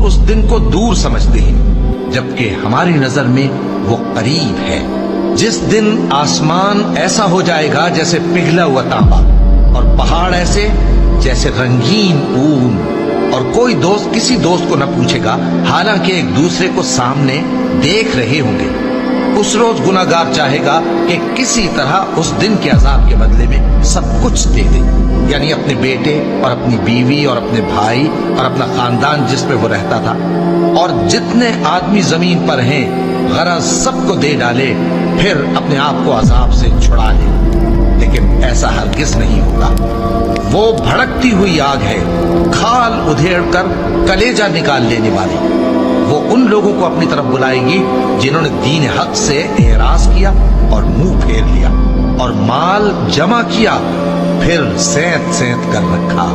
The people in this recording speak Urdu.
اس دن کو دور سمجھتے ہیں، جبکہ ہماری نظر میں وہ قریب ہے۔ جس دن آسمان ایسا ہو جائے گا جیسے پگھلا ہوا تانبا، اور پہاڑ ایسے جیسے رنگین اون، اور کوئی دوست کسی دوست کو نہ پوچھے گا، حالانکہ ایک دوسرے کو سامنے دیکھ رہے ہوں گے۔ اس روز گناہگار چاہے گا کہ کسی طرح اس دن کے عذاب کے بدلے میں سب کچھ دے دے، یعنی اپنے بیٹے اور اپنی بیوی اور اپنے بھائی اور اپنا خاندان جس پہ وہ رہتا تھا، اور جتنے آدمی زمین پر ہیں، غرض سب کو دے ڈالے، پھر اپنے آپ کو عذاب سے چھڑا لے۔ لیکن ایسا ہرگز نہیں ہوگا۔ وہ بھڑکتی ہوئی آگ ہے، کھال ادھیڑ کر کلیجہ نکال لینے والی۔ وہ ان لوگوں کو اپنی طرف بلائے گی جنہوں نے دین حق سے اعراض کیا اور منہ پھیر لیا، اور مال جمع کیا پھر سینت سینت کر رکھا۔